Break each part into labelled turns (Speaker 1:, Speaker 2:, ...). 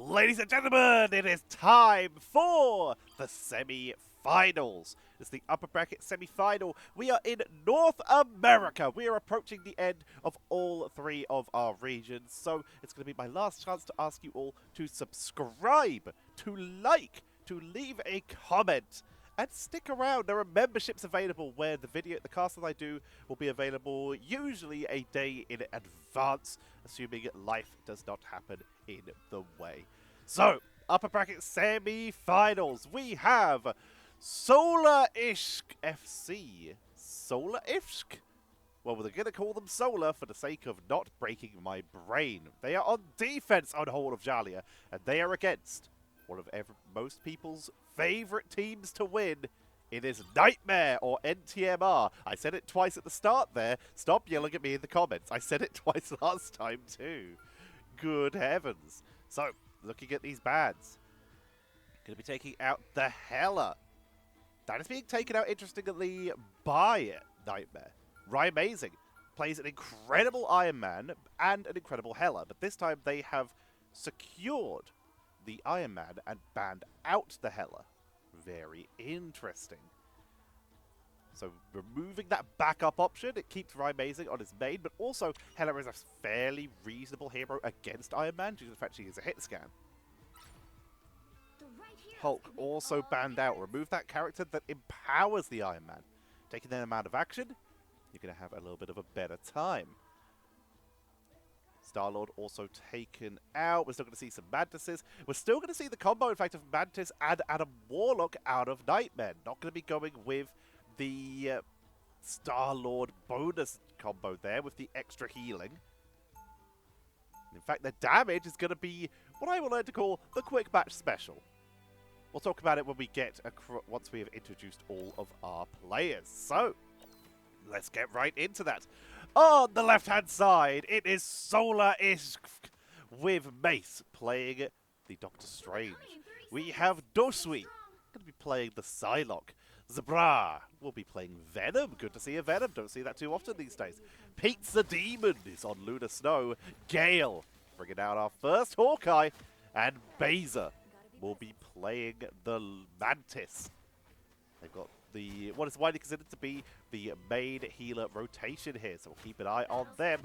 Speaker 1: Ladies and gentlemen, it is time for the semi-finals. It's the upper bracket semi-final. We are in North America. We are approaching the end of all three of our regions. So it's going to be my last chance to ask you all to subscribe, to like, to leave a comment, and stick around. There are memberships available where the cast that I do will be available usually a day in advance, assuming life does not happen in the way. So, upper bracket semi-finals, we have SOLARISHFC. SOLARISH? Well, we're going to call them Solar for the sake of not breaking my brain. They are on defense on Hall of Jalia, and they are against one of most people's favorite teams to win. It is Nightmare, or NTMR. I said it twice at the start there. Stop yelling at me in the comments. I said it twice last time too. Good heavens. So, looking at these bands. Going to be taking out the Hella. That is being taken out, interestingly, by Nightmare. Amazing plays an incredible Iron Man and an incredible Hella, but this time they have secured the Iron Man and banned out the Hella. Very interesting. So removing that backup option, it keeps Amazing on his main, but also Hella is a fairly reasonable hero against Iron Man due to the fact she is a hit scan. Hulk also banned out. Remove that character that empowers the Iron Man. Taking that amount of action, you're going to have a little bit of a better time. Star-Lord also taken out. We're still going to see some Mantises. We're still going to see the combo, in fact, of Mantis and Adam Warlock out of Nightmare. Not going to be going with the Star-Lord bonus combo there with the extra healing. In fact, the damage is going to be what I will learn to call the Quick Match Special. We'll talk about it when we get once we have introduced all of our players. So, let's get right into that. On the left-hand side, it is SOLARISH with Mace playing the Doctor Strange. We have Dosui going to be playing the Psylocke. Zabra will be playing Venom. Good to see a Venom. Don't see that too often these days. Pizza Demon is on Lunar Snow. Gale bringing out our first Hawkeye. And Beza will be playing the Mantis. They've got what is widely considered to be the main healer rotation here, so we'll keep an eye on them.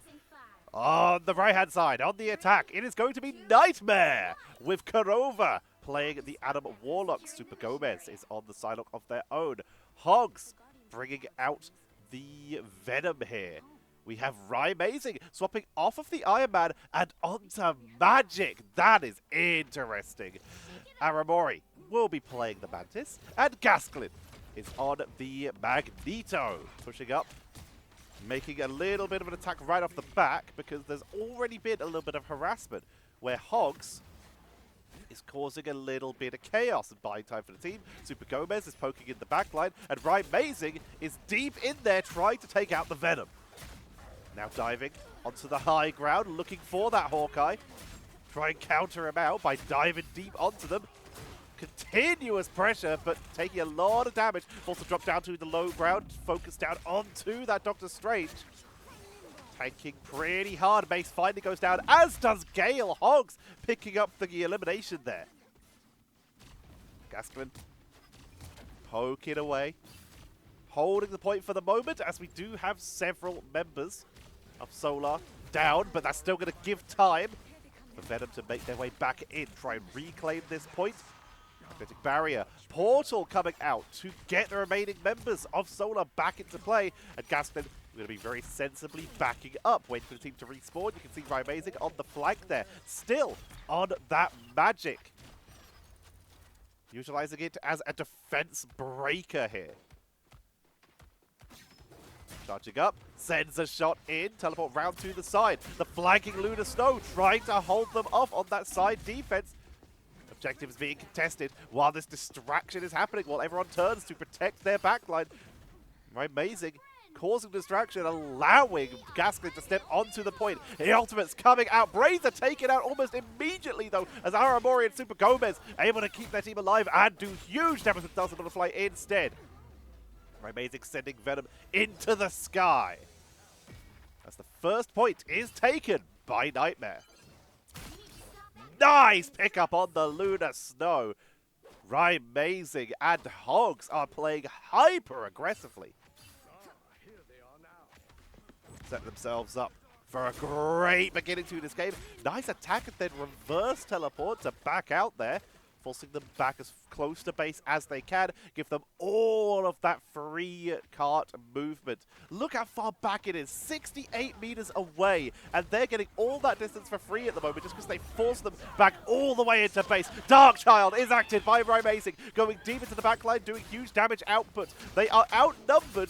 Speaker 1: On the right-hand side, on the attack, it is going to be Nightmare with Karova playing the Adam Warlock. Super Gomez is on the Psylocke of their own. Hogs bringing out the Venom here. We have Amazing swapping off of the Iron Man and onto Magic. That is interesting. Aramori will be playing the Mantis, and Gasklin is on the Magneto, pushing up, making a little bit of an attack right off the back because there's already been a little bit of harassment where Hogs is causing a little bit of chaos and buying time for the team. Super Gomez is poking in the backline, and Amazing is deep in there trying to take out the Venom. Now diving onto the high ground, looking for that Hawkeye. Try and counter him out by diving deep onto them. Continuous pressure, but taking a lot of damage. Also drop down to the low ground, focus down onto that Doctor Strange. Tanking pretty hard. Mace finally goes down, as does Gale. Hogs picking up the elimination there. Gasklin poking away. Holding the point for the moment, as we do have several members of Solar down, but that's still going to give time for Venom to make their way back in, try and reclaim this point. Magnetic Barrier, Portal coming out to get the remaining members of Solar back into play, and Gaston going to be very sensibly backing up, waiting for the team to respawn. You can see Amazing on the flank there, still on that Magic. Utilizing it as a defense breaker here. Charging up, sends a shot in, teleport round to the side. The flanking Lunar Snow trying to hold them off on that side defense. Objectives being contested while this distraction is happening, while everyone turns to protect their backline. Amazing, causing distraction, allowing Gasklin to step onto the point. The ultimate's coming out. Brains are taken out almost immediately, though, as Aramori and Super Gomez able to keep their team alive and do huge damage with Dustin Butterfly instead. Amazing sending Venom into the sky. As the first point is taken by Nightmare. Nice pickup on the Lunar Snow. Amazing, and Hogs are playing hyper aggressively. Set themselves up for a great beginning to this game. Nice attack and then reverse teleport to back out there, forcing them back as close to base as they can. Give them all of that free cart movement. Look how far back it is, 68 meters away, and they're getting all that distance for free at the moment just because they force them back all the way into base. Darkchild is acted by Amazing, going deep into the backline, doing huge damage output. They are outnumbered,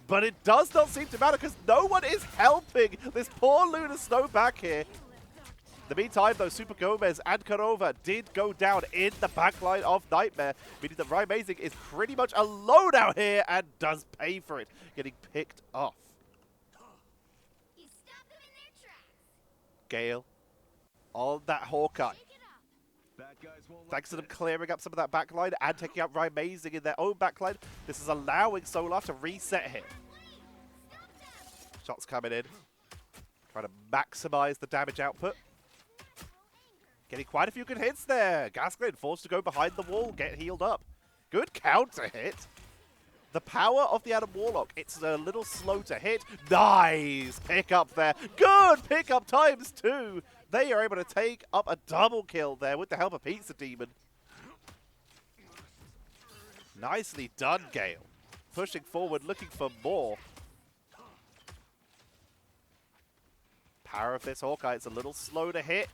Speaker 1: but it does not seem to matter because no one is helping this poor Lunar Snow back here. In the meantime, though, Super Gomez and Canova did go down in the backline of Nightmare, meaning that Amazing is pretty much alone out here and does pay for it, getting picked off. Gale on that Hawkeye. Thanks to them clearing up some of that backline and taking out Amazing in their own backline, this is allowing Solar to reset here. Shots coming in, trying to maximize the damage output. Getting quite a few good hits there. Gasklin forced to go behind the wall, get healed up. Good counter hit. The power of the Adam Warlock, it's a little slow to hit. Nice pick up there. Good pick up times two. They are able to take up a double kill there with the help of Pizza Demon. Nicely done, Gale. Pushing forward, looking for more. Power of this Hawkeye, it's a little slow to hit,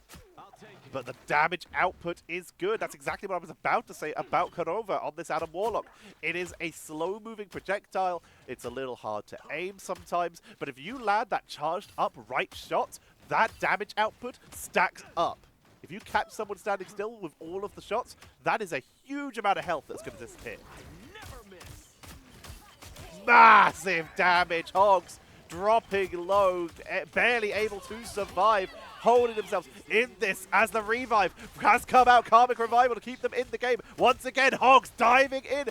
Speaker 1: but the damage output is good. That's exactly what I was about to say about Canova on this Adam Warlock. It is a slow-moving projectile. It's a little hard to aim sometimes, but if you land that charged up right shot, that damage output stacks up. If you catch someone standing still with all of the shots, that is a huge amount of health that's going to disappear. Massive damage. Hogs dropping low, barely able to survive, holding themselves in this as the revive has come out. Karmic Revival to keep them in the game. Once again, Hogs diving in,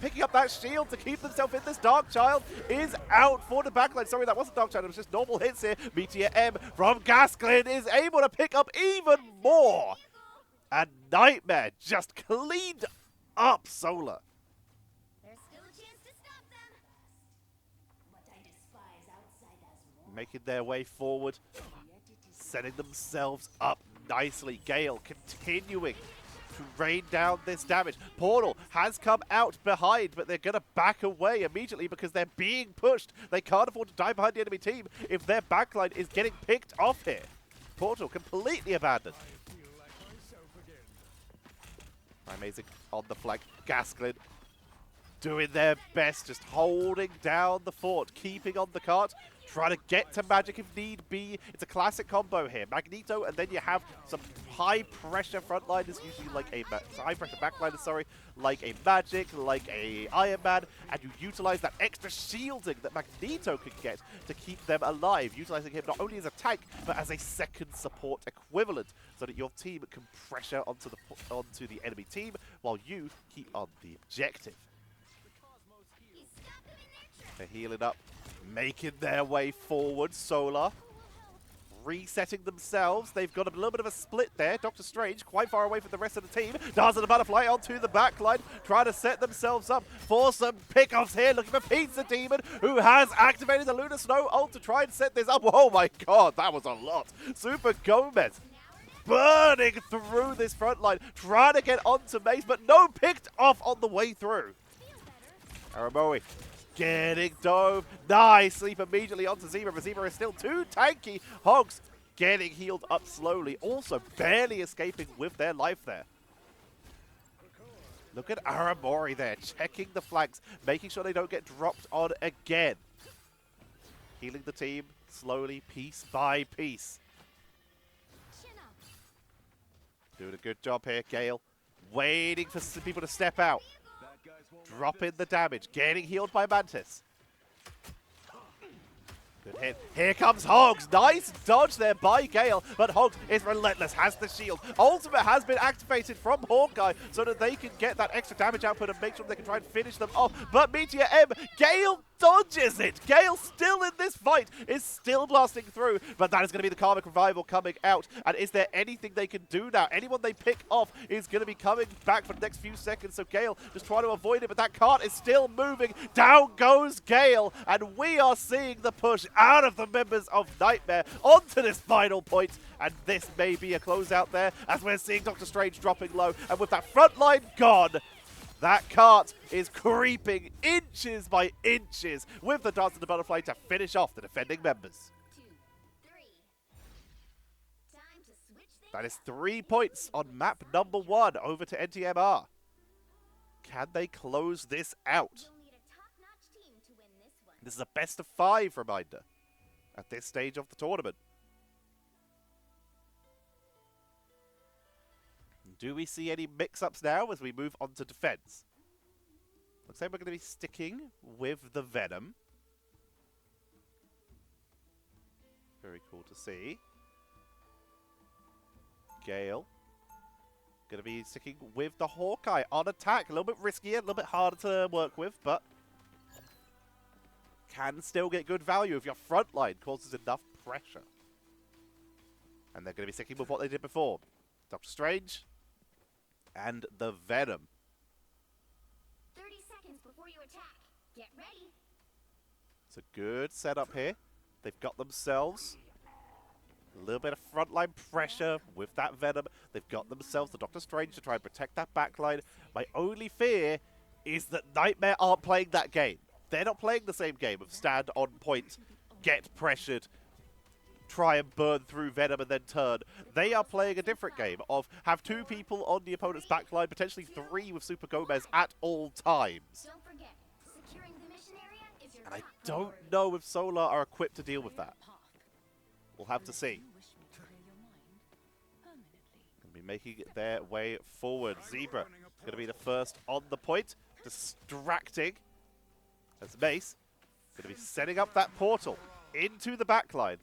Speaker 1: picking up that shield to keep themselves in this. Darkchild is out for the backline. Sorry, that wasn't Darkchild, it was just normal hits here. Meteor M from Gasklin is able to pick up even more. And Nightmare just cleaned up Solar. Making their way forward, setting themselves up nicely. Gale continuing to rain down this damage. Portal has come out behind, but they're going to back away immediately because they're being pushed. They can't afford to die behind the enemy team if their backline is getting picked off here. Portal completely abandoned. Amazing on the flank. Gasklin doing their best, just holding down the fort, keeping on the cart, trying to get to Magic if need be. It's a classic combo here. Magneto, and then you have some high-pressure frontliners, usually like a high-pressure backliners, sorry, like a Magic, like a Iron Man, and you utilize that extra shielding that Magneto could get to keep them alive, utilizing him not only as a tank, but as a second support equivalent, so that your team can pressure onto the enemy team, while you keep on the objective. They're healing up, making their way forward. Solar resetting themselves. They've got a little bit of a split there. Doctor Strange quite far away from the rest of the team. Does the butterfly onto the backline, trying to set themselves up for some pickoffs here. Looking for Pizza Demon, who has activated the Lunar Snow ult to try and set this up. Oh my god, that was a lot. Super Gomez burning through this front line, trying to get onto Maze, but no picked off on the way through. Aramoe getting dove. Nice sleep immediately onto Zebra, but Zebra is still too tanky. Hogs getting healed up slowly, also barely escaping with their life there. Look at Aramori there, checking the flanks, making sure they don't get dropped on again. Healing the team slowly, piece by piece. Doing a good job here, Gale. Waiting for some people to step out. Dropping the damage, getting healed by Mantis. Good hit. Here comes Hogs. Nice dodge there by Gale, but Hogs is relentless, has the shield. Ultimate has been activated from Hawkeye so that they can get that extra damage output and make sure they can try and finish them off. But Meteor M, Gale dodges it. Gale still in this fight, is still blasting through, but that is going to be the Karmic Revival coming out. And is there anything they can do now? Anyone they pick off is going to be coming back for the next few seconds, so Gale just trying to avoid it, but that cart is still moving. Down goes Gale, and we are seeing the push out of the members of Nightmare onto this final point, and this may be a closeout there, as we're seeing Dr. Strange dropping low, and with that front line gone, that cart is creeping inches by inches with the Dance of the Butterfly to finish off the defending members. That is 3 points on map number 1 over to NTMR. Can they close this out? This is a best of 5 reminder at this stage of the tournament. Do we see any mix-ups now as we move on to defense? Looks like we're going to be sticking with the Venom. Very cool to see. Gale going to be sticking with the Hawkeye on attack. A little bit riskier, a little bit harder to work with, but can still get good value if your front line causes enough pressure. And they're going to be sticking with what they did before. Doctor Strange and the Venom.
Speaker 2: 30 seconds before you attack. Get ready.
Speaker 1: It's a good setup here. They've got themselves a little bit of frontline pressure with that Venom. They've got themselves the Doctor Strange to try and protect that backline. My only fear is that Nightmare aren't playing that game. They're not playing the same game of stand on point, get pressured, try and burn through Venom and then turn. They are playing a different game of have 2 people on the opponent's backline, potentially 3 with Super Gomez at all times.
Speaker 2: Don't forget, securing the mission area is your
Speaker 1: And I
Speaker 2: top
Speaker 1: don't know if Solar are equipped to deal with that. We'll have to see. Going to be making their way forward. Zebra going to be the first on the point, distracting as Mace going to be setting up that portal into the backline.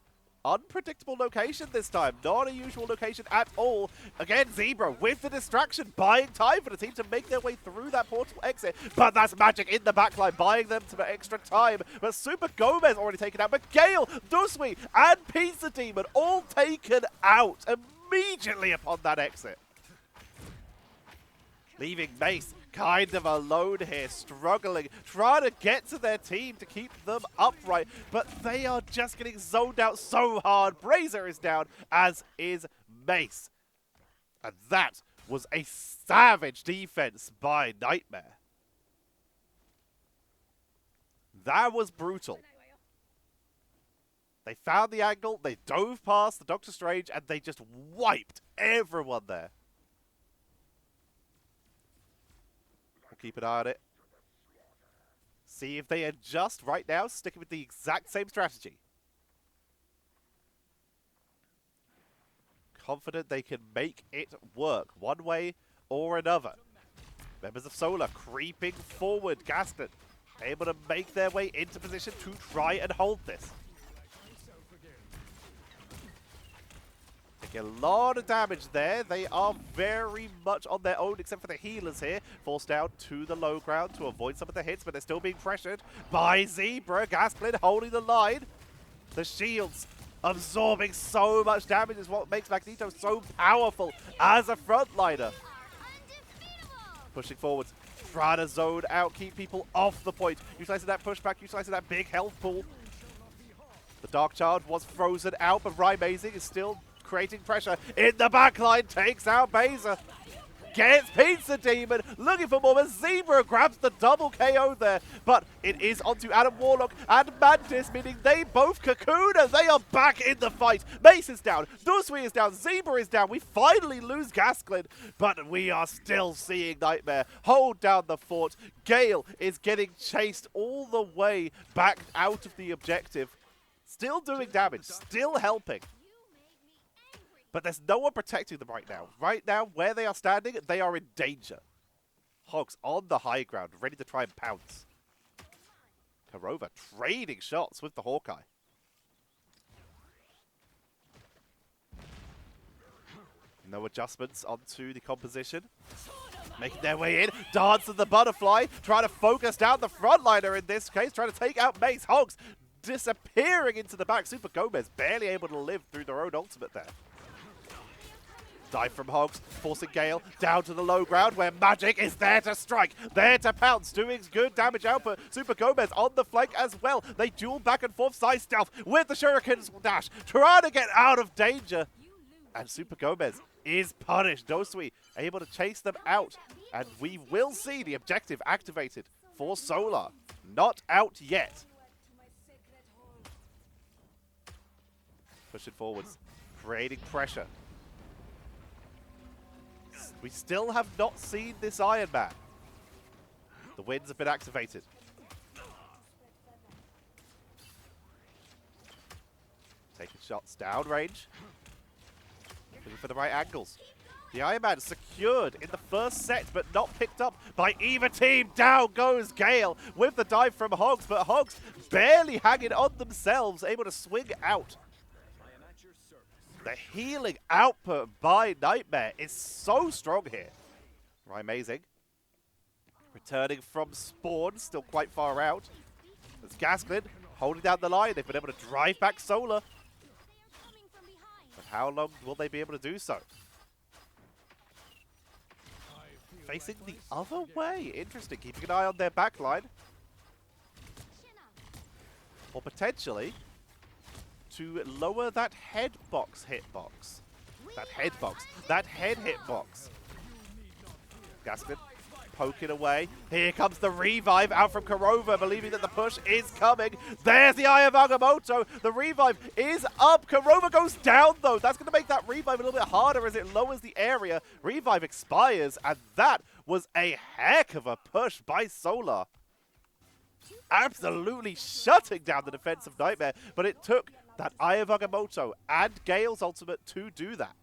Speaker 1: Unpredictable location this time. Not a usual location at all. Again, Zebra with the distraction, buying time for the team to make their way through that portal exit. But that's magic in the backline, buying them some extra time. But Super Gomez already taken out. But Gale, Duswi, and Pizza Demon all taken out immediately upon that exit. Leaving Mace kind of alone here, struggling, trying to get to their team to keep them upright, but they are just getting zoned out so hard. Brazier is down, as is Mace. And that was a savage defense by Nightmare. That was brutal. They found the angle, they dove past the Doctor Strange, and they just wiped everyone there. Keep an eye on it. See if they adjust right now, sticking with the exact same strategy. Confident they can make it work one way or another. Members of Solar creeping forward. Gaston able to make their way into position to try and hold this. A lot of damage there. They are very much on their own, except for the healers here. Forced down to the low ground to avoid some of the hits, but they're still being pressured by Zebra. Gasplin holding the line. The shields absorbing so much damage is what makes Magneto so powerful as a frontliner. Pushing forwards, trying to zone out, keep people off the point. Utilizing that pushback, utilizing that big health pool. The Dark Child was frozen out, but Rymazing is still creating pressure in the backline, takes out Baser, gets Pizza Demon, looking for more, but Zebra grabs the double KO there, but it is onto Adam Warlock and Mantis, meaning they both cocoon and they are back in the fight. Mace is down, Duswi is down, Zebra is down, we finally lose Gasklin, but we are still seeing Nightmare hold down the fort. Gale is getting chased all the way back out of the objective, still doing damage, still helping. But there's no one protecting them right now. Right now, where they are standing, they are in danger. Hogs on the high ground, ready to try and pounce. Karova trading shots with the Hawkeye. No adjustments onto the composition. Making their way in, Dance of the Butterfly, trying to focus down the frontliner in this case, trying to take out Mace. Hogs disappearing into the back. Super Gomez barely able to live through their own ultimate there. Dive from Hogs, forcing Gale down to the low ground where Magic is there to strike, there to pounce, doing good damage output. Super Gomez on the flank as well. They duel back and forth, side stealth with the Shuriken dash, trying to get out of danger. And Super Gomez is punished. Dosui able to chase them out. And we will see the objective activated for Solar. Not out yet. Push it forwards, creating pressure. We still have not seen this Iron Man. The winds have been activated. Taking shots downrange. Looking for the right angles. The Iron Man secured in the first set, but not picked up by either team. Down goes Gale with the dive from Hogs, but Hogs barely hanging on themselves, able to swing out. The healing output by Nightmare is so strong here. Right, amazing. Returning from Spawn, still quite far out. There's Gasklin holding down the line. They've been able to drive back Solar. But how long will they be able to do so? Facing the other way. Interesting. Keeping an eye on their backline. Or potentially to lower that headbox hitbox. That head hitbox. Gaskin poking away. Here comes the revive out from Kurova, believing that the push is coming. There's the Eye of Agamotto. The revive is up. Kurova goes down, though. That's going to make that revive a little bit harder as it lowers the area. Revive expires, and that was a heck of a push by Solar. Absolutely shutting down the defense of Nightmare, but it took that Eye of Agamotto and Gale's ultimate to do that.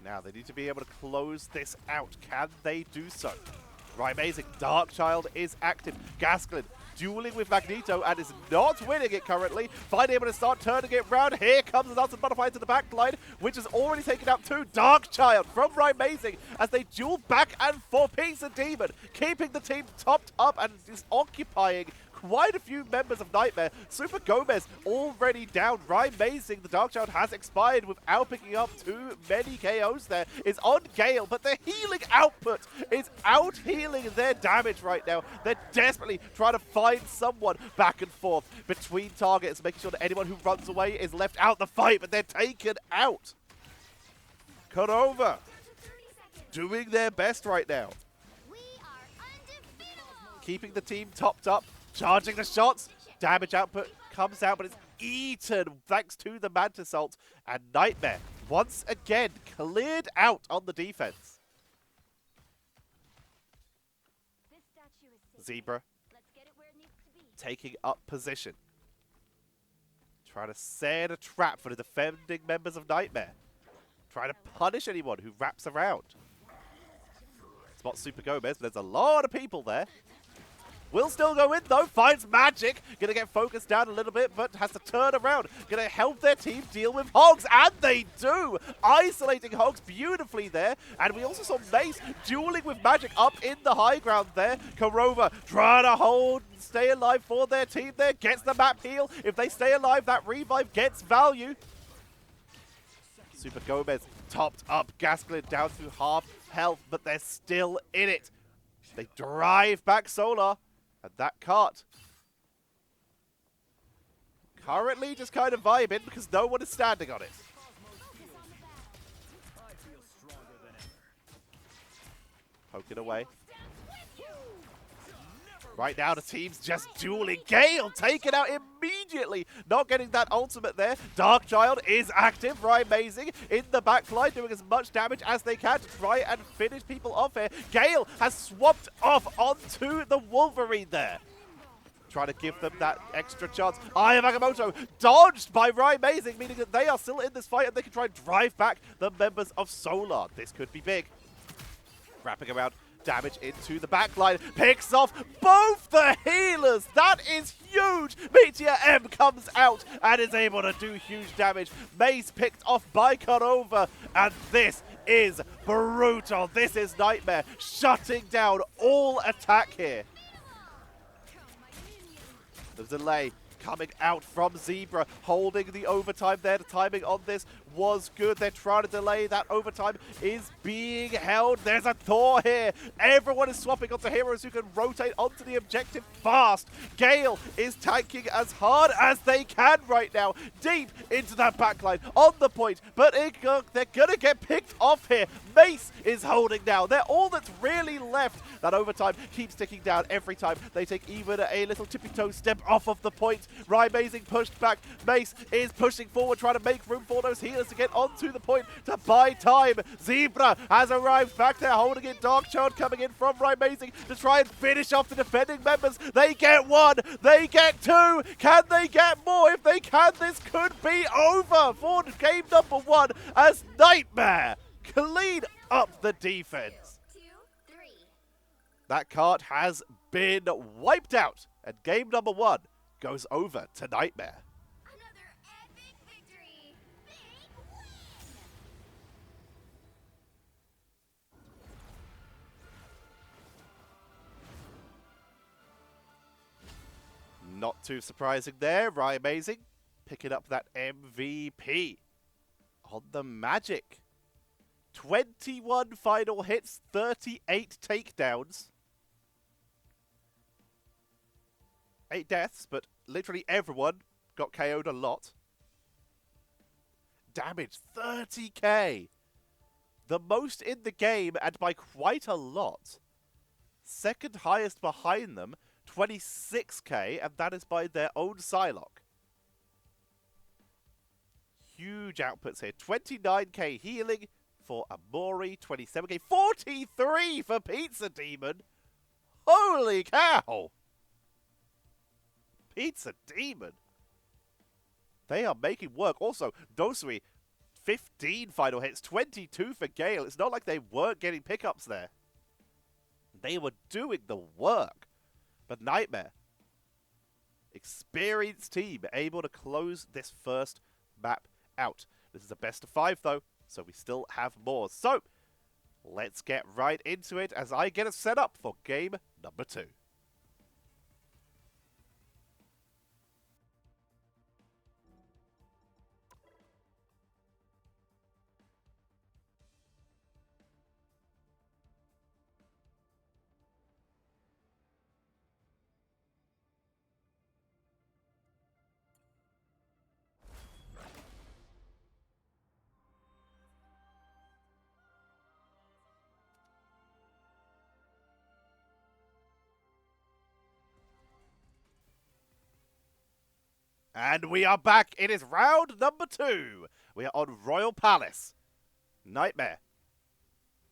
Speaker 1: Now they need to be able to close this out. Can they do so? Right, amazing. Darkchild is active. Gasklin dueling with Magneto and is not winning it currently. Finally able to start turning it round. Here comes the Dance of the Butterfly to the back line, which has already taken out two. Darkchild from Right Amazing as they duel back and forth. Piece of Demon keeping the team topped up and is occupying quite a few members of Nightmare. Super Gomez already down. Right Amazing, the Darkchild has expired without picking up too many KOs there. Is on Gale, but their healing output is out healing their damage right now. They're desperately trying to find someone back and forth between targets, making sure that anyone who runs away is left out the fight, but they're taken out. Kurova doing their best right now. Keeping the team topped up. Charging the shots. Damage output comes out, but it's eaten thanks to the Mantis ult. And Nightmare, once again, cleared out on the defense. Zebra taking up position. Trying to set a trap for the defending members of Nightmare. Trying to punish anyone who wraps around. Spot Super Gomez, but there's a lot of people there. Will still go in though, finds Magic. Gonna get focused down a little bit, but has to turn around. Gonna help their team deal with Hogs, and they do! Isolating Hogs beautifully there. And we also saw Mace dueling with Magic up in the high ground there. Kurova trying to hold, stay alive for their team there. Gets the map heal. If they stay alive, that revive gets value. Super Gomez topped up. Gasklin down to half health, but they're still in it. They drive back Solar. And that cart currently just kind of vibing because no one is standing on it. Poking away. Right now the team's just dueling. Gale taken out immediately. Not getting that ultimate there. Darkchild is active. Right, amazing. In the backline doing as much damage as they can to try and finish people off here. Gale has swapped off onto the Wolverine there. Trying to give them that extra chance. Eye of Agamotto dodged by Right Amazing, meaning that they are still in this fight and they can try and drive back the members of Solar. This could be big. Wrapping around damage into the backline. Picks off both the healers. That is huge. Meteor M comes out and is able to do huge damage. Mace picked off by Conova. And this is brutal. This is Nightmare shutting down all attack here. The delay coming out from Zebra, holding the overtime there. The timing on this was good. They're trying to delay. That overtime is being held. There's a Thor here. Everyone is swapping onto heroes who can rotate onto the objective fast. Gale is tanking as hard as they can right now, deep into that backline, on the point, but they're going to get picked off here. Mace is holding down. They're all that's really left. That overtime keeps ticking down every time they take even a little tippy-toe step off of the point. Amazing pushed back. Mace is pushing forward, trying to make room for those healers to get onto the point to buy time. Zebra has arrived back there, holding it. Dark Child coming in from Amazing to try and finish off the defending members. They get one. They get two. Can they get more? If they can, this could be over for game number one as Nightmare clean up the defense.
Speaker 2: 2, 3.
Speaker 1: That card has been wiped out, and game number one goes over to Nightmare.
Speaker 2: Another epic victory. Big win.
Speaker 1: Not too surprising there. Amazing picking up that MVP on the Magic. 21 final hits, 38 takedowns. 8 deaths, but literally everyone got KO'd a lot. Damage, 30k. The most in the game, and by quite a lot. Second highest behind them, 26k, and that is by their own Psylocke. Huge outputs here. 29k healing for Amori, 27k, 43 for Pizza Demon. Holy cow! Pizza Demon. They are making work. Also, Dosui, 15 final hits, 22 for Gale. It's not like they weren't getting pickups there. They were doing the work. But Nightmare, experienced team, able to close this first map out. This is a best of 5 though, so we still have more. So, let's get right into it as I get us set up for game number 2. And we are back. It is round number 2. We are on Royal Palace. Nightmare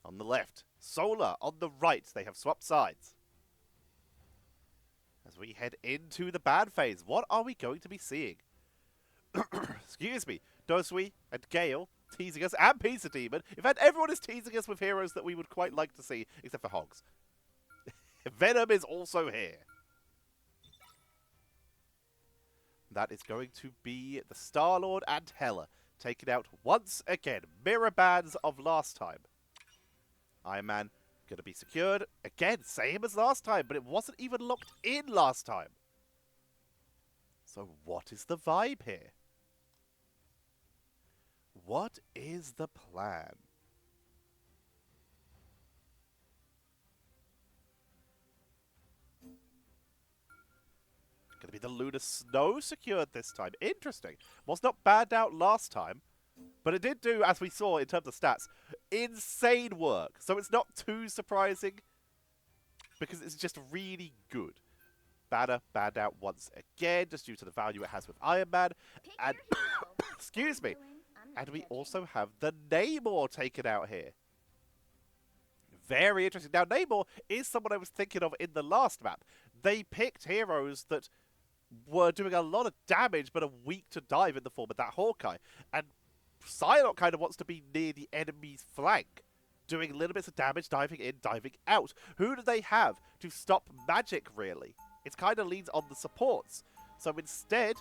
Speaker 1: on the left. Solar on the right. They have swapped sides. As we head into the bad phase, what are we going to be seeing? Excuse me. Dosui and Gale teasing us, and Pizza Demon. In fact, everyone is teasing us with heroes that we would quite like to see, except for Hogs. Venom is also here. That is going to be the Star-Lord and Hela, taken out once again. Mirror bands of last time. Iron Man going to be secured. Again, same as last time, but it wasn't even locked in last time. So what is the vibe here? What is the plan? Going to be the Lunar Snow secured this time. Interesting. Was not bad out last time, but it did do, as we saw in terms of stats, insane work. So it's not too surprising because it's just really good. Bad out once again, just due to the value it has with Iron Man. And excuse me. And we also have the Namor taken out here. Very interesting. Now, Namor is someone I was thinking of in the last map. They picked heroes that were doing a lot of damage but are weak to dive in the form of that Hawkeye. And Psylocke kind of wants to be near the enemy's flank. doing little bits of damage, diving in, diving out. Who do they have to stop magic, really? It kind of leans on the supports. So instead,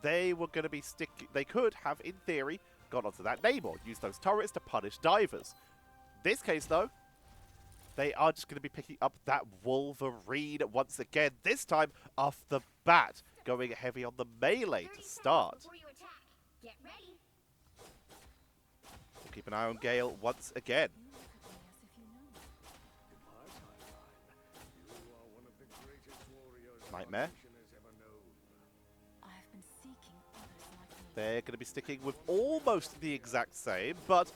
Speaker 1: they were going to be they could have, in theory, gone onto that Namor, use those turrets to punish divers. This case, though, they are just going to be picking up that Wolverine once again, this time off the bat, going heavy on the melee to start.
Speaker 2: Get ready.
Speaker 1: We'll keep an eye on Gale once again. Nightmare. They're going to be sticking with almost the exact same, but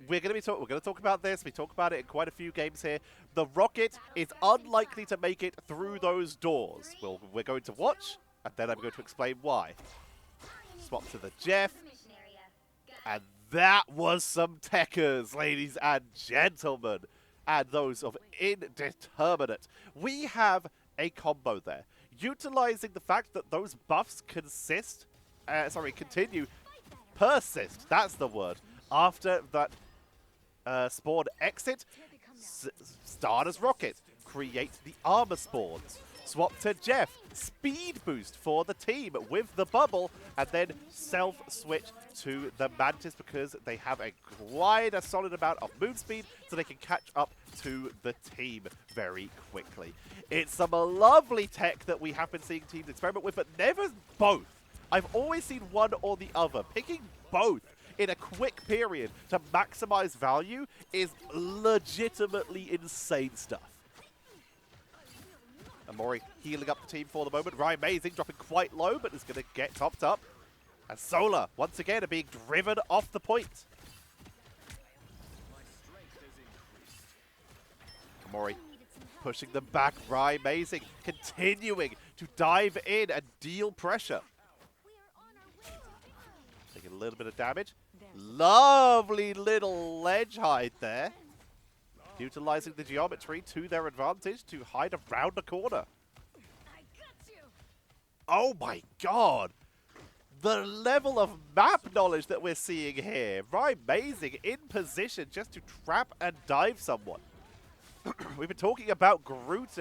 Speaker 1: we're going to talk about this. We talk about it in quite a few games here. The rocket is unlikely to make it through those doors. We're going to watch, and then I'm going to explain why. Swap to the Jeff, and that was some techers, ladies and gentlemen, and those of Indeterminate. We have a combo there, utilizing the fact that those buffs persist, that's the word, after that spawn exit. Start as rocket, create the armor spawns, swap to Jeff, speed boost for the team with the bubble, and then self-switch to the Mantis because they have a solid amount of move speed, so they can catch up to the team very quickly. It's some lovely tech that we have been seeing teams experiment with, but never both. I've always seen one or the other. Picking both in a quick period to maximize value is legitimately insane stuff. Amori healing up the team for the moment. Ryan Amazing dropping quite low, but is going to get topped up. And Solar, once again, are being driven off the point. Amori pushing them back. Ryan Amazing continuing to dive in and deal pressure. Taking a little bit of damage. Lovely little ledge hide there. Utilizing the geometry to their advantage to hide around the corner. Oh my god! The level of map knowledge that we're seeing here. Right, amazing. In position just to trap and dive someone. We've been talking about Groot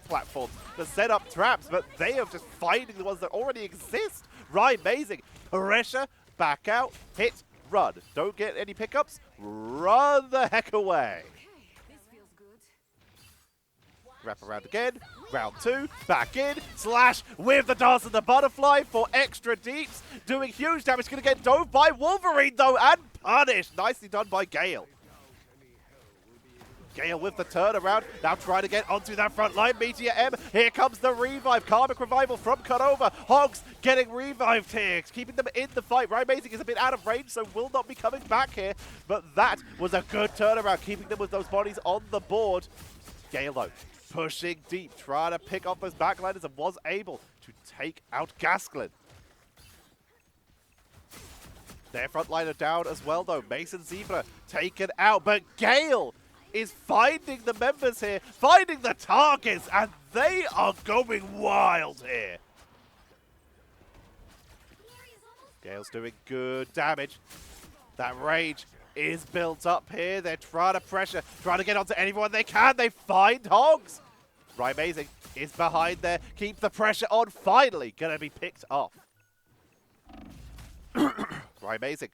Speaker 1: platforms to set up traps, but they are just finding the ones that already exist. Right, amazing. Pressure, back out, hit, run. Don't get any pickups. Run the heck away. Wrap around again. Round two. Back in. Slash with the dance and the butterfly for extra deeps. Doing huge damage. Going to get dove by Wolverine, though, and punished. Nicely done by Gale. Gale with the turnaround. Now trying to get onto that front line. Meteor M. Here comes the revive. Karmic Revival from Canova. Hogs getting revived here. Keeping them in the fight. Ryan Amazing is a bit out of range, so will not be coming back here. But that was a good turnaround. Keeping them with those bodies on the board. Gale, though, pushing deep. Trying to pick off those backliners and was able to take out Gasklin. Their frontliner down as well, though. Mason Zebra taken out. But Gale is finding the members here, finding the targets, and they are going wild here. Gale's doing good damage. That rage is built up here. They're trying to pressure, trying to get onto anyone they can. They find Hogs. Right, amazing. Is behind there. Keep the pressure on. Finally going to be picked off. Right, amazing.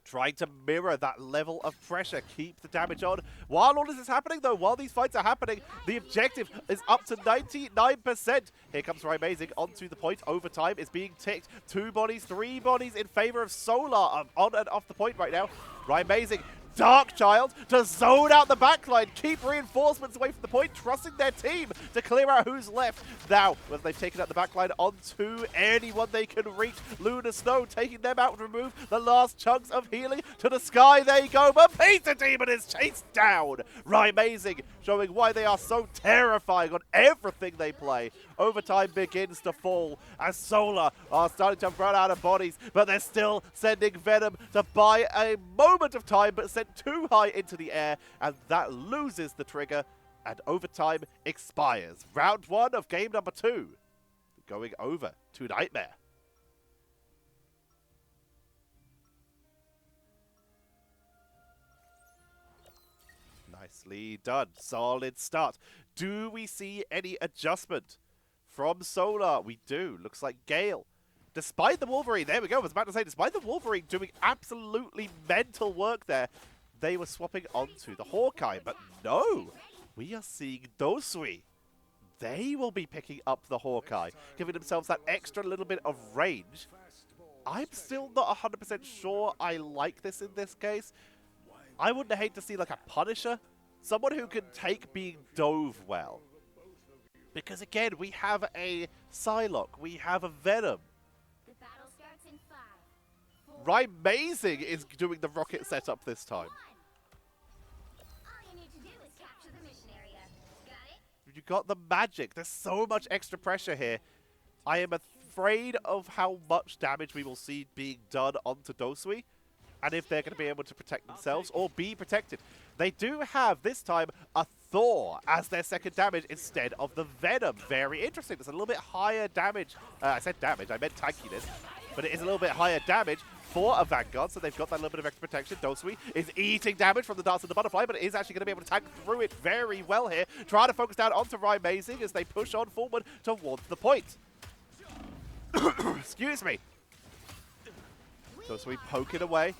Speaker 1: Trying to mirror that level of pressure, keep the damage on. While all this is happening, though, while these fights are happening, the objective is up to 99%. Here comes Ryan Amazing onto the point. Overtime is being ticked. 2 bodies, 3 bodies in favor of Solar on and off the point right now. Ryan Amazing, Darkchild to zone out the backline, keep reinforcements away from the point, trusting their team to clear out who's left. Now, when they've taken out the backline onto anyone they can reach, Lunar Snow taking them out to remove the last chunks of healing to the sky. There you go, but Peter Demon is chased down. Ryan Amazing showing why they are so terrifying on everything they play. Overtime begins to fall as Solar are starting to run out of bodies, but they're still sending Venom to buy a moment of time, but sent too high into the air, and that loses the trigger, and overtime expires. Round 1 of game number 2 going over to Nightmare. Nicely done. Solid start. Do we see any adjustment from Solar? We do. Looks like Gale. Despite the Wolverine, there we go. I was about to say, despite the Wolverine doing absolutely mental work there, they were swapping onto the Hawkeye. But no, we are seeing Dosui. They will be picking up the Hawkeye, giving themselves that extra little bit of range. I'm still not 100% sure I like this in this case. I wouldn't hate to see like a Punisher. Someone who can take being dove well. Because again, we have a Psylocke, we have a Venom.
Speaker 2: The battle starts in 5, 4,
Speaker 1: Amazing is doing the rocket setup this time.
Speaker 2: 1. All you need to do is capture the mission area. Got it?
Speaker 1: You got the magic. There's so much extra pressure here. I am afraid of how much damage we will see being done onto Dosui, and if they're going to be able to protect themselves or be protected. They do have, this time, a Thor as their second damage instead of the Venom. Very interesting. There's a little bit higher damage. I said damage, I meant tankiness. But it is a little bit higher damage for a Vanguard, so they've got that little bit of extra protection. Dosui is eating damage from the darts of the butterfly, but is actually going to be able to tank through it very well here. Trying to focus down onto Amazing as they push on forward towards the point. Excuse me. Dosui poking away.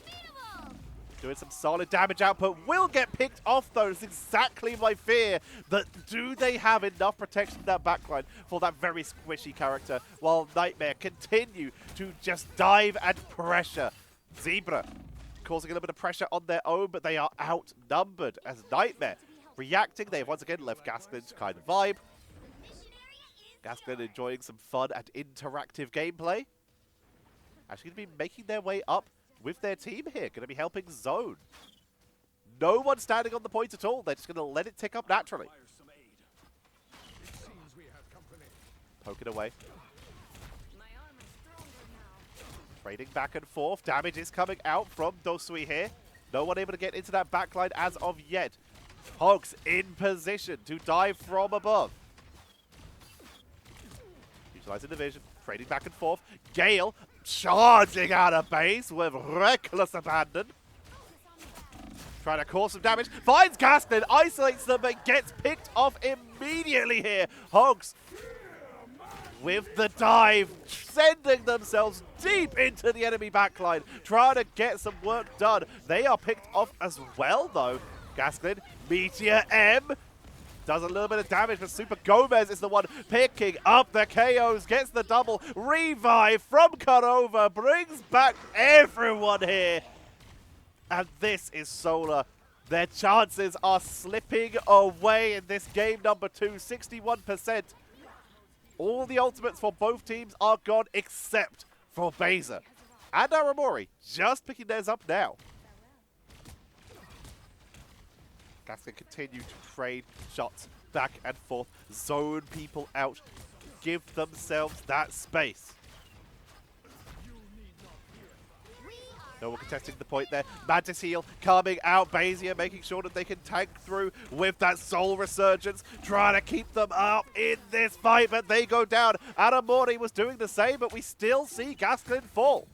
Speaker 1: Doing some solid damage output. Will get picked off, though. It's exactly my fear. That do they have enough protection in that backline for that very squishy character, while Nightmare continue to just dive and pressure. Zebra causing a little bit of pressure on their own, but they are outnumbered as Nightmare reacting. They've once again left Gasklin's kind of vibe. Gasklin enjoying some fun and interactive gameplay. Actually going to be making their way up with their team here. Going to be helping Zone. No one standing on the point at all. They're just going to let it tick up naturally. Poking away. Trading back and forth. Damage is coming out from Dosui here. No one able to get into that backline as of yet. Hogs in position to dive from above. Utilizing the vision. Trading back and forth. Gale charging out of base with reckless abandon. Trying to cause some damage. Finds Gaston, isolates them, but gets picked off immediately here. Hogs with the dive, sending themselves deep into the enemy backline, trying to get some work done. They are picked off as well, though. Gaston, Meteor M, does a little bit of damage, but Super Gomez is the one picking up the KOs, gets the double. Revive from Cutover, brings back everyone here. And this is Solar. Their chances are slipping away in this game number 2, 61%. All the ultimates for both teams are gone except for Beza. And Aramori just picking theirs up now. Gaston continue to trade shots back and forth, zone people out, give themselves that space. No one contesting the point there. Mantis Heal coming out. Bazia making sure that they can tank through with that Soul Resurgence, trying to keep them up in this fight, but they go down. Aramori was doing the same, but we still see Gaston fall.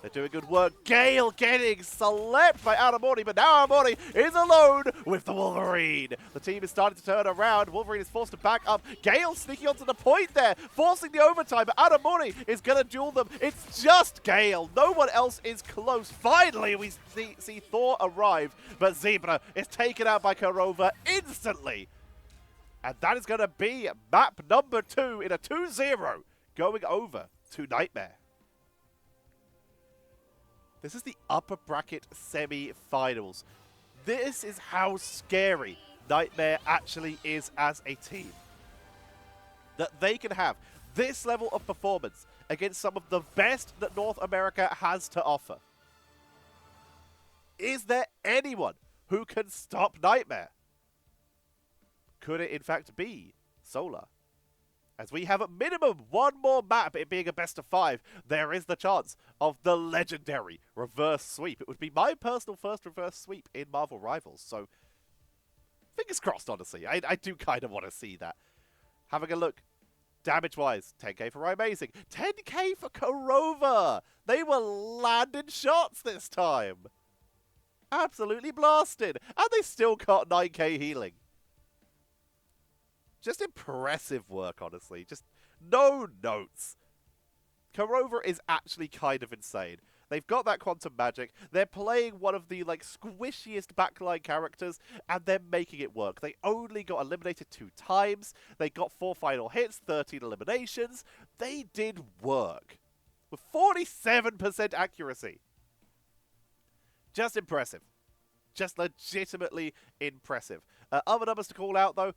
Speaker 1: They're doing good work. Gale getting slept by Aramori, but now Aramori is alone with the Wolverine. The team is starting to turn around. Wolverine is forced to back up. Gale sneaking onto the point there, forcing the overtime, but Aramori is going to duel them. It's just Gale. No one else is close. Finally, we see Thor arrive, but Zebra is taken out by Kurova instantly. And that is going to be map number 2 in a 2-0, going over to Nightmare. This is the upper bracket semi-finals. This is how scary Nightmare actually is as a team. That they can have this level of performance against some of the best that North America has to offer. Is there anyone who can stop Nightmare? Could it in fact be Solar? As we have at minimum one more map, it being a best of 5, there is the chance of the legendary reverse sweep. It would be my personal first reverse sweep in Marvel Rivals, so fingers crossed, honestly. I do kind of want to see that. Having a look, damage-wise, 10k for Amazing, 10k for Kurova. They were landing shots this time. absolutely blasted. And they still got 9k healing. Just impressive work, honestly. Just no notes. Kurova is actually kind of insane. They've got that quantum magic. They're playing one of the like squishiest backline characters, and they're making it work. They only got eliminated 2 times. They got 4 final hits, 13 eliminations. They did work with 47% accuracy. Just impressive. Just legitimately impressive. Other numbers to call out though.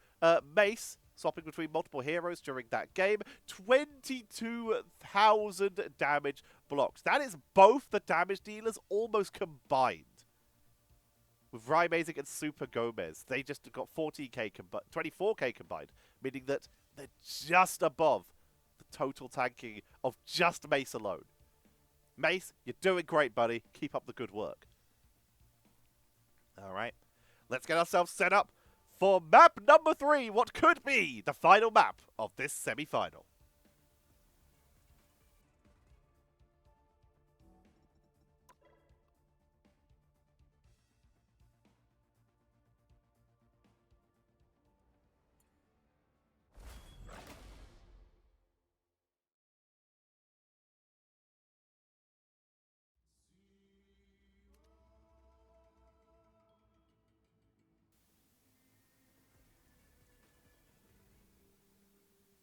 Speaker 1: Mace swapping between multiple heroes during that game. 22,000 damage blocked. That is both the damage dealers almost combined. With Rymazing and Super Gomez, they just got 24k combined, meaning that they're just above the total tanking of just Mace alone. Mace, you're doing great, buddy. Keep up the good work. Alright, let's get ourselves set up for map number 3, what could be the final map of this semi-final.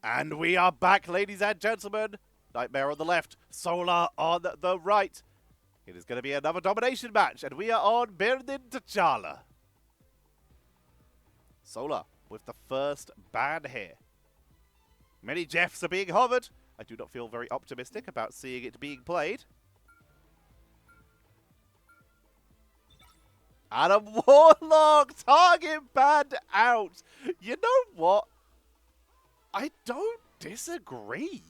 Speaker 1: And we are back, ladies and gentlemen. Nightmare on the left, Solar on the right. It is going to be another domination match, and we are on Birnin T'Challa. Solar with the first ban here. Many Jeffs are being hovered. I do not feel very optimistic about seeing it being played. And a Warlock target banned out. You know what? I don't disagree.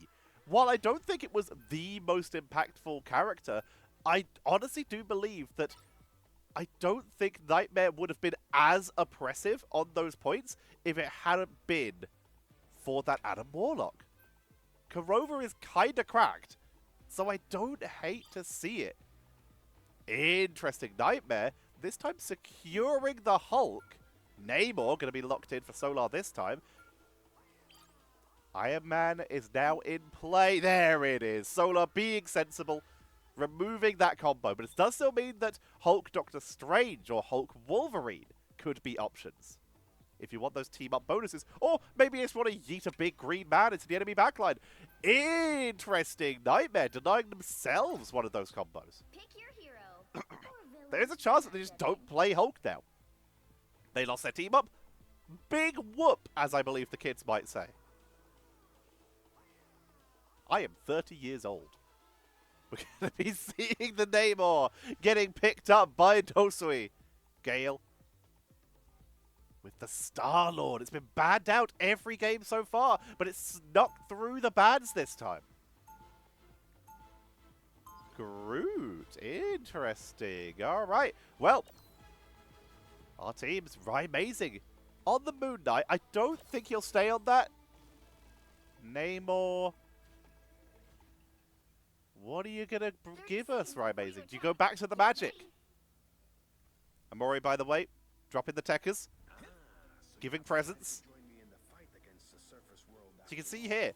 Speaker 1: While I don't think it was the most impactful character, I honestly do believe that I don't think Nightmare would have been as oppressive on those points if it hadn't been for that Adam Warlock. Kurova is kinda cracked, so I don't hate to see it. Interesting Nightmare, this time securing the Hulk. Namor going to be locked in for Solar this time. Iron Man is now in play. There it is. Solar being sensible, removing that combo. But it does still mean that Hulk Doctor Strange or Hulk Wolverine could be options. If you want those team-up bonuses. Or maybe you just want to yeet a big green man into the enemy backline. Interesting. Nightmare denying themselves one of those combos.
Speaker 2: Pick your hero.
Speaker 1: There's a chance that they just don't play Hulk now. They lost their team-up. Big whoop, as I believe the kids might say. I am 30 years old. We're going to be seeing the Namor getting picked up by Dosui. Gale with the Star-Lord. It's been banned out every game so far, but it's knocked through the bans this time. Groot. Interesting. All right. Well, our team's amazing. On the Moon Knight, I don't think he'll stay on that. Namor. What are you going to give us, Rymazing? Do you go back to the magic? Amori, by the way, dropping the techers. Giving presents. So you can see here,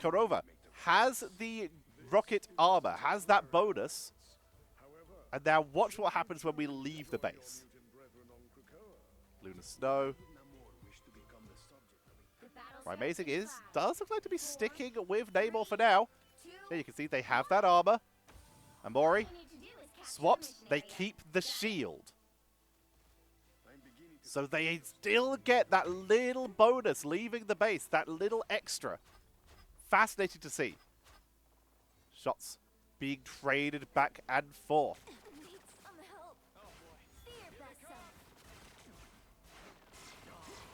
Speaker 1: Kurova has the rocket armor, has that bonus. And now watch what happens when we leave the base. Lunar Snow. Rymazing does look like to be sticking with Namor for now. There you can see they have that armor. Amori swaps. They keep the shield. So they still get that little bonus leaving the base. That little extra. Fascinating to see. Shots being traded back and forth.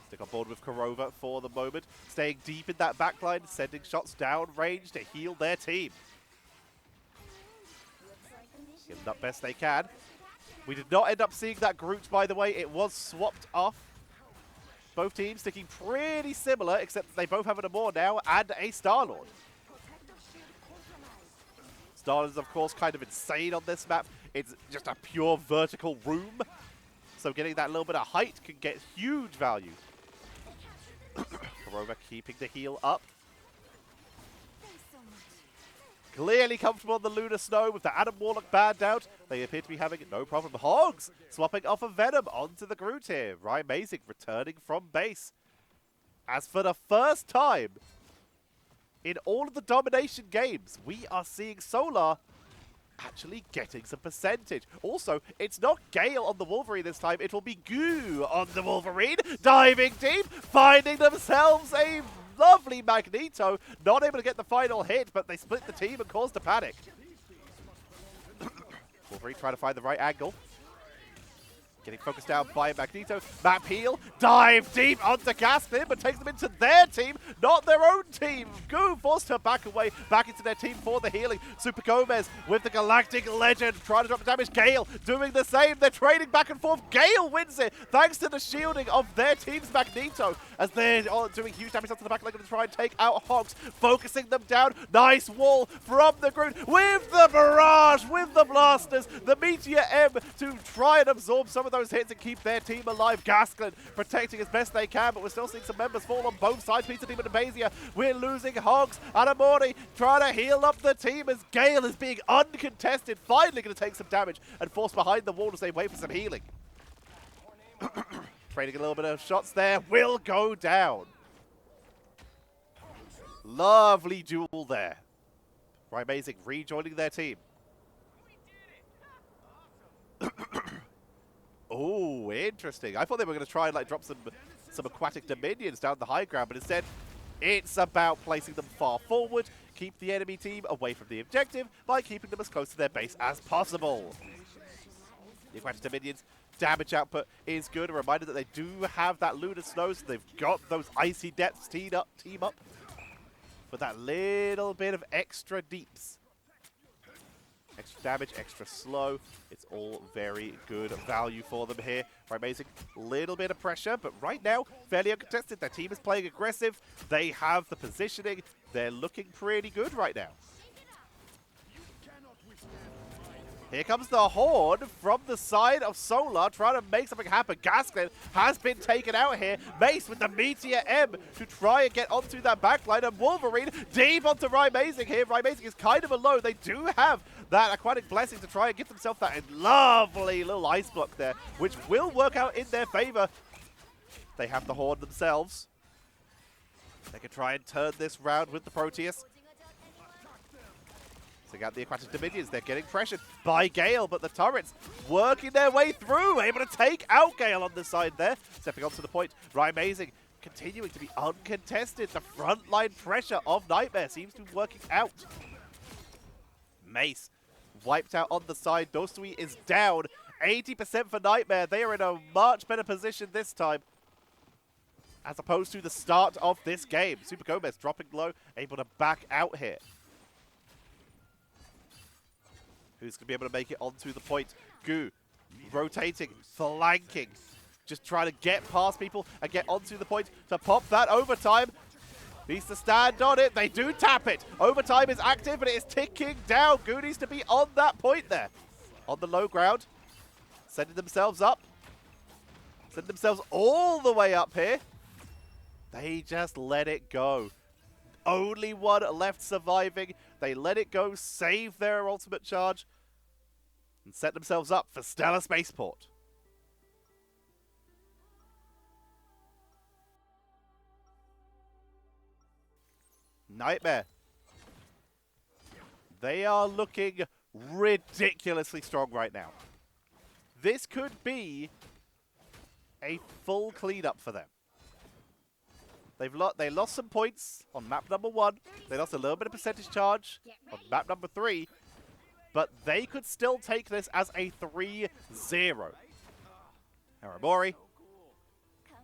Speaker 1: Stick on board with Kurova for the moment. Staying deep in that backline, sending shots down range to heal their team. Getting up best they can. We did not end up seeing that Groot, by the way. It was swapped off. Both teams sticking pretty similar, except they both have an Namor now and a Star-Lord. Star-Lord is, of course, kind of insane on this map. it's just a pure vertical room. So getting that little bit of height can get huge value. Kurova keeping the heal up. Clearly comfortable on the Lunar Snow with the Adam Warlock banned out. They appear to be having no problem. Hogs swapping off of Venom onto the Groot here. Ryan Mazik returning from base. As for the first time in all of the domination games, we are seeing Solar actually getting some percentage. Also, it's not Gale on the Wolverine this time. It will be Goo on the Wolverine. Diving deep, finding themselves a lovely Magneto. Not able to get the final hit, but they split the team and caused a panic. Wolverine trying to find the right angle. Getting focused down by Magneto. Map heal. Dive deep onto Gaskin, but takes them into their team, not their own team. Goo forced her back away, back into their team for the healing. Super Gomez with the Galactic Legend trying to drop the damage. Gale doing the same. They're trading back and forth. Gale wins it thanks to the shielding of their team's Magneto as they're doing huge damage onto the back leg to try and take out Hogs, focusing them down. Nice wall from the Groot with the barrage, with the blasters, the Meteor M to try and absorb some of those hits and keep their team alive. Gaskin protecting as best they can, but we're still seeing some members fall on both sides. Peter Demon and Bazia, we're losing Hogs. Anamori trying to heal up the team as Gale is being uncontested, finally going to take some damage and forced behind the wall to save way for some healing. Trading a little bit of shots there, will go down. Lovely duel there. Right, amazing, rejoining their team. Oh, interesting. I thought they were going to try and like drop some aquatic dominions down the high ground, but instead it's about placing them far forward, keep the enemy team away from the objective by keeping them as close to their base as possible. The aquatic dominions damage output is good. A reminder that they do have that Lunar Snow, so they've got those icy depths team up for that little bit of extra deeps. Extra damage, extra slow. It's all very good value for them here. Right, amazing. Little bit of pressure, but right now, fairly uncontested. Their team is playing aggressive. They have the positioning. They're looking pretty good right now. Here comes the Horde from the side of Solar, trying to make something happen. Gaskin has been taken out here. Mace with the Meteor M to try and get onto that backline. And Wolverine deep onto Rymazing here. Rymazing is kind of alone. They do have that Aquatic Blessing to try and get themselves that lovely little ice block there, which will work out in their favor. They have the Horde themselves. They can try and turn this round with the Proteus. Take out the Aquatic Dominions. They're getting pressured by Gale, but the turrets working their way through, able to take out Gale on the side there. Stepping onto the point, Rymazing continuing to be uncontested. The frontline pressure of Nightmare seems to be working out. Mace wiped out on the side. Dostui is down. 80% for Nightmare. They are in a much better position this time, as opposed to the start of this game. Super Gomez dropping low, able to back out here. Who's going to be able to make it onto the point? Goo, rotating, flanking, just trying to get past people and get onto the point to pop that overtime. Needs to stand on it. They do tap it. Overtime is active, but it is ticking down. Goo needs to be on that point there. On the low ground. Sending themselves up. Sending themselves all the way up here. They just let it go. Only one left surviving. They let it go, save their ultimate charge, and set themselves up for Stellar Spaceport. Nightmare. They are looking ridiculously strong right now. This could be a full cleanup for them. They lost some points on map number 1. They lost a little bit of percentage charge on map number 3. But they could still take this as a 3-0. Aramori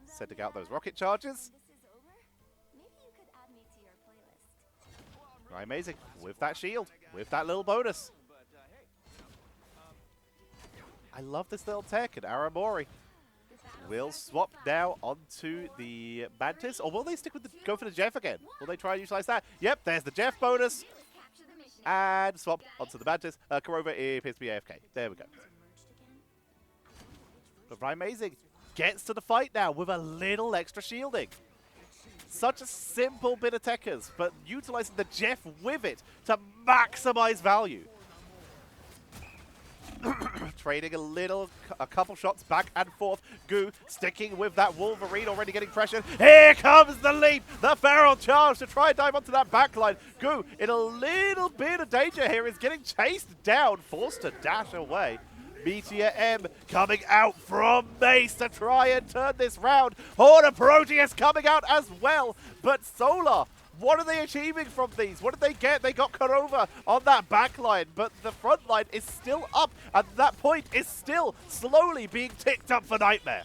Speaker 1: sending out those rocket charges. Right, amazing. With that shield. With that little bonus. I love this little tech, and Aramori will swap now onto the Mantis, or will they stick with go for the Jeff again? Will they try and utilize that? Yep, there's the Jeff bonus. And swap onto the Mantis. Korova appears to be AFK. There we go. But Amazing gets to the fight now with a little extra shielding. Such a simple bit of techers, but utilizing the Jeff with it to maximize value. Trading a couple shots back and forth. Goo sticking with that Wolverine, already getting pressured. Here comes the leap, the feral charge to try and dive onto that backline. Goo in a little bit of danger here, is getting chased down, forced to dash away. Meteor M coming out from base to try and turn this round. Horde of Proteus coming out as well. But Solar, what are they achieving from these? What did they get? They got Korova on that back line, but the front line is still up, and that point is still slowly being ticked up for Nightmare.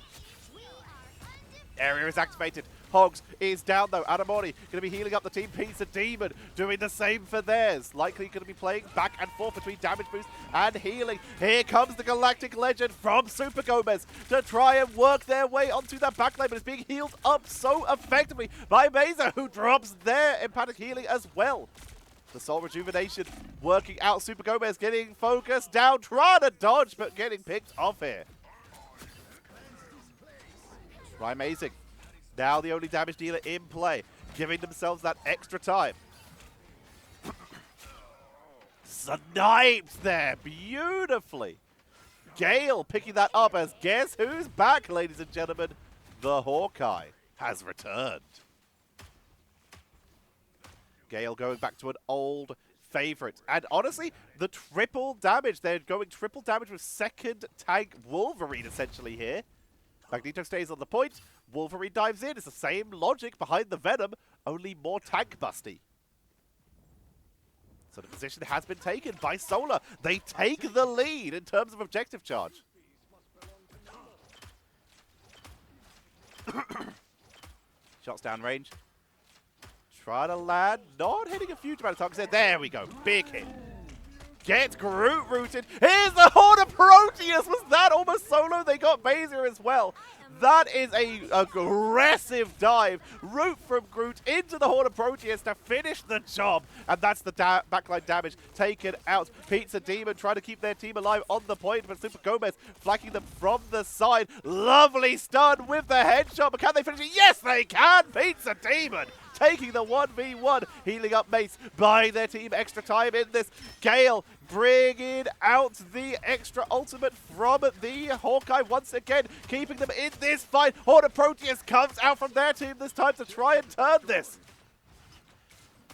Speaker 1: Area is activated. Hogs is down though. Adamori going to be healing up the team. Pizza Demon doing the same for theirs. Likely going to be playing back and forth between damage boost and healing. Here comes the Galactic Legend from Super Gomez to try and work their way onto that backline, but it's being healed up so effectively by Mesa, who drops their empathic healing as well. The Soul Rejuvenation working out. Super Gomez getting focused down, trying to dodge, but getting picked off here. Amazing. Now the only damage dealer in play, giving themselves that extra time. Sniped there beautifully. Gale picking that up as guess who's back, ladies and gentlemen? The Hawkeye has returned. Gale going back to an old favorite. And honestly, the triple damage, they're going triple damage with second tank Wolverine essentially here. Magneto stays on the point. Wolverine dives in. It's the same logic behind the Venom, only more tank busty. So the position has been taken by Solar. They take the lead in terms of objective charge. Shots down range. Try to land. Not hitting a huge amount of targets there. There we go. Big hit. Get Groot rooted. Here's the Horde of Proteus. Was that almost solo? They got Baser as well. That is a aggressive dive. Root from Groot into the Horde of Proteus to finish the job. And that's the backline damage taken out. Pizza Demon trying to keep their team alive on the point, but Super Gomez flanking them from the side. Lovely stun with the headshot, but can they finish it? Yes, they can. Pizza Demon taking the 1v1, healing up Mace, buying their team extra time in this. Gale bringing out the extra ultimate from the Hawkeye once again, keeping them in this fight. Horde of Proteus comes out from their team this time to try and turn this.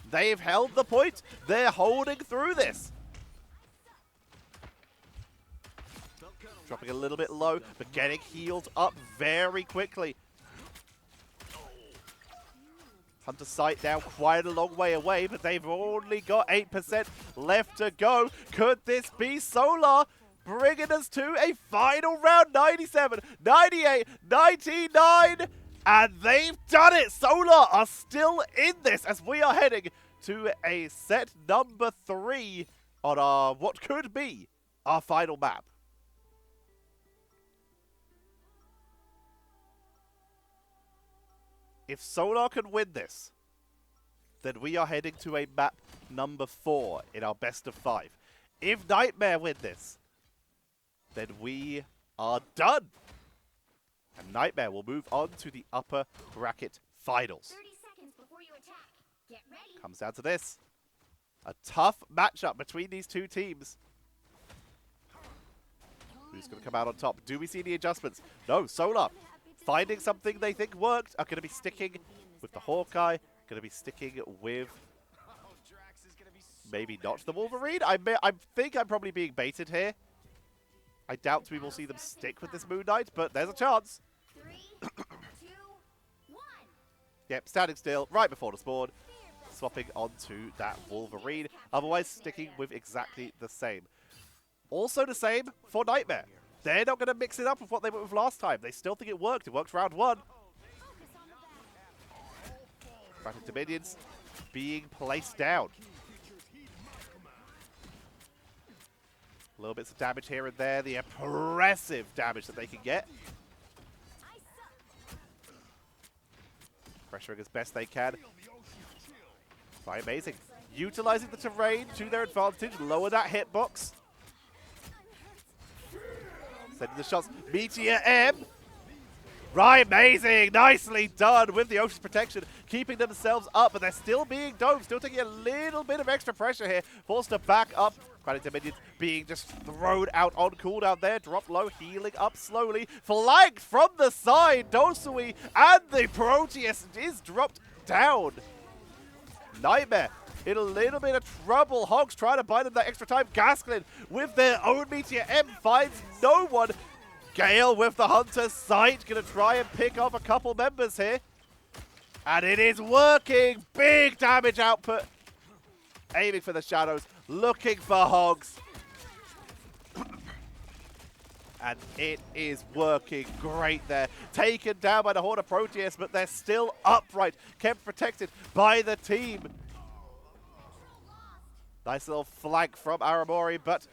Speaker 1: They've held the point. They're holding through this. Dropping a little bit low, but getting healed up very quickly. Hunter's sight now quite a long way away, but they've only got 8% left to go. Could this be Solar bringing us to a final round? 97, 98, 99, and they've done it. Solar are still in this as we are heading to a set number 3 on our what could be our final map. If Solar can win this, then we are heading to a map number 4 in our best of 5. If Nightmare win this, then we are done. And Nightmare will move on to the upper bracket finals.
Speaker 2: 30 seconds before you attack. Get ready.
Speaker 1: Comes down to this. A tough matchup between these two teams. Who's going to come out on top? Do we see any adjustments? No, Solar finding something they think worked, are going to be sticking with the Hawkeye, going to be sticking with maybe not the Wolverine. I think I'm probably being baited here. I doubt we will see them stick with this Moon Knight, but there's a chance.
Speaker 2: 3, 2, 1.
Speaker 1: Yep, standing still right before the spawn, swapping onto that Wolverine, otherwise sticking with exactly the same. Also the same for Nightmare. They're not going to mix it up with what they went with last time. They still think it worked. It worked round 1. Frantic Dominions being placed down. Little bits of damage here and there. The impressive damage that they can get. Pressuring as best they can. Quite amazing. utilizing the terrain to their advantage, lower that hitbox. Sending the shots. Meteor M. Right, amazing. Nicely done with the Ocean's protection, keeping themselves up, but they're still being domed, still taking a little bit of extra pressure here. Forced to back up. Quite minions being just thrown out on cooldown there. Drop low, healing up slowly. Flanked from the side. Dosui and the Proteus is dropped down. Nightmare in a little bit of trouble. Hogs trying to buy them that extra time. Gasklin with their own Meteor M finds no one. Gale with the Hunter's Sight, going to try and pick off a couple members here. And it is working. Big damage output. Aiming for the shadows, looking for Hogs. And it is working great there. Taken down by the Horde of Proteus, but they're still upright. Kept protected by the team. Nice little flank from Aramori, but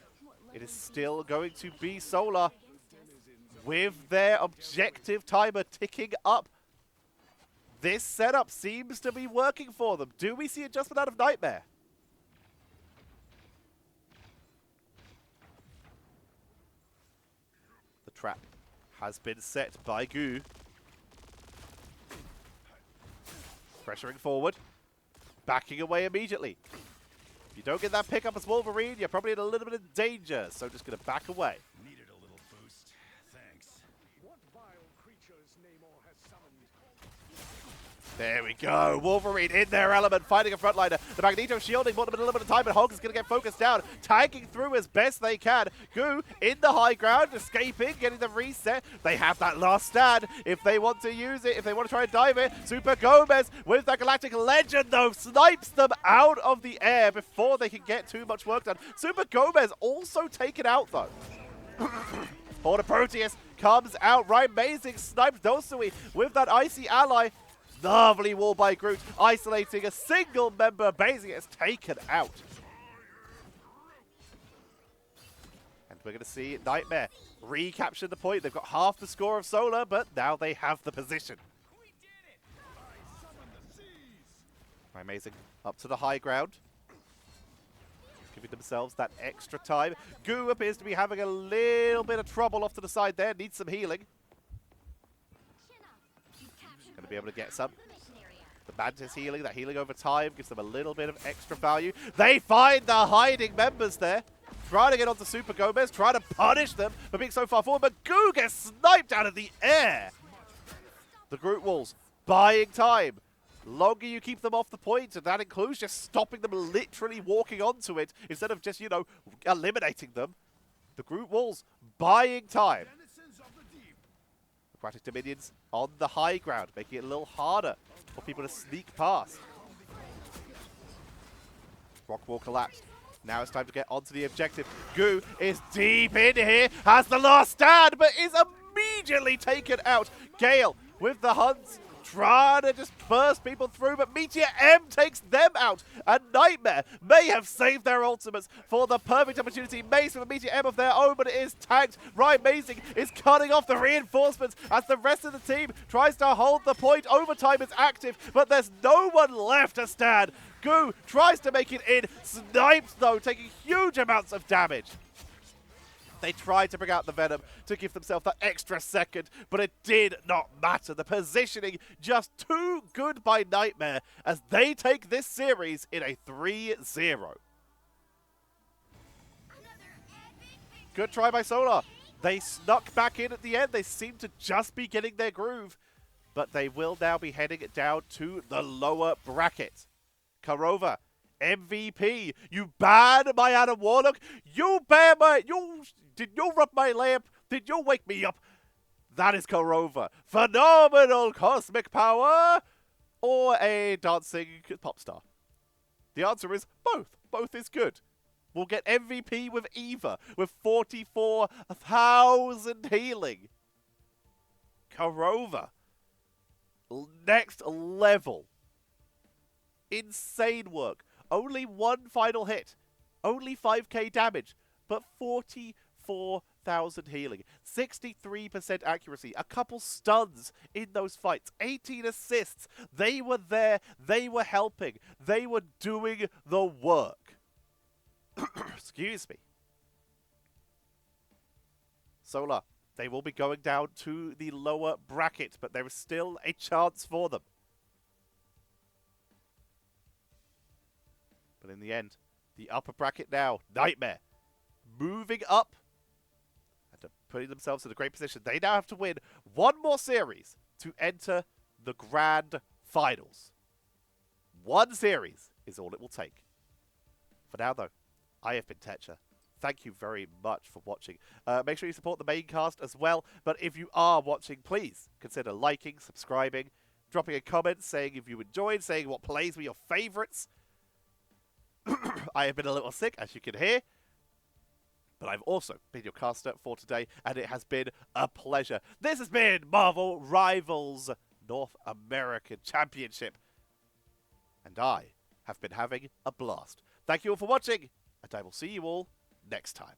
Speaker 1: it is still going to be Solar with their objective timer ticking up. This setup seems to be working for them. Do we see adjustment out of Nightmare? The trap has been set by Goo. Pressuring forward. Backing away immediately. If you don't get that pickup as Wolverine, you're probably in a little bit of danger. So just going to back away.
Speaker 3: Needed a little boost. Thanks. What vile creatures Namor has summoned?
Speaker 1: There we go. Wolverine in their element, fighting a frontliner. The Magneto shielding, bought them a little bit of time, but Hulk is going to get focused down, tanking through as best they can. Goo in the high ground, escaping, getting the reset. They have that last stand if they want to use it, if they want to try and dive it. Super Gomez with that Galactic Legend, though, snipes them out of the air before they can get too much work done. Super Gomez also taken out, though. Horde of Proteus comes out, right? Amazing, snipes Dosui with that Icy Ally. Lovely wall by Groot, isolating a single member. Amazing, it's taken out. And we're going to see Nightmare recapture the point. They've got half the score of Solar, but now they have the position. Amazing, up to the high ground. Giving themselves that extra time. Goo appears to be having a little bit of trouble off to the side there. Needs some healing. Going to be able to get some. The Mantis healing, that healing over time gives them a little bit of extra value. They find the hiding members there. Trying to get onto Super Gomez, trying to punish them for being so far forward, but Goo gets sniped out of the air. The Groot walls buying time. Longer you keep them off the point, and that includes just stopping them literally walking onto it instead of just, you know, eliminating them. The Groot walls buying time. Aquatic Dominions on the high ground, making it a little harder for people to sneak past. Rock wall collapsed. Now it's time to get onto the objective. Goo is deep in here, has the last stand, but is immediately taken out. Gale with the hunts, trying to just burst people through, but Meteor M takes them out. And Nightmare may have saved their ultimates for the perfect opportunity. Mace with a Meteor M of their own, but it is tagged. Ryan Amazing is cutting off the reinforcements as the rest of the team tries to hold the point. Overtime is active, but there's no one left to stand. Goo tries to make it in, snipes though, taking huge amounts of damage. They tried to bring out the Venom to give themselves that extra second, but it did not matter. The positioning just too good by Nightmare as they take this series in a 3-0. Good try by Solar. They snuck back in at the end. They seem to just be getting their groove, but they will now be heading down to the lower bracket. Karova, MVP, you banned my Adam Warlock. You banned my... Did you rub my lamp? Did you wake me up? That is Karova. Phenomenal cosmic power or a dancing pop star? The answer is both. Both is good. We'll get MVP with Eva with 44,000 healing. Karova. Next level. Insane work. Only one final hit. Only 5k damage. But 44,000 4,000 healing, 63% accuracy, a couple stuns in those fights, 18 assists. They were there, they were helping, they were doing the work. Excuse me. Solar, they will be going down to the lower bracket, but there is still a chance for them. But in the end, the upper bracket now, Nightmare, moving up and putting themselves in a great position. They now have to win one more series to enter the grand finals. One series is all it will take. For now, though, I have been Tetcher. Thank you very much for watching. Make sure you support the main cast as well. But if you are watching, please consider liking, subscribing, dropping a comment, saying if you enjoyed, saying what plays were your favourites. I have been a little sick, as you can hear. But I've also been your caster for today, and it has been a pleasure. This has been Marvel Rivals North American Championship. And I have been having a blast. Thank you all for watching, and I will see you all next time.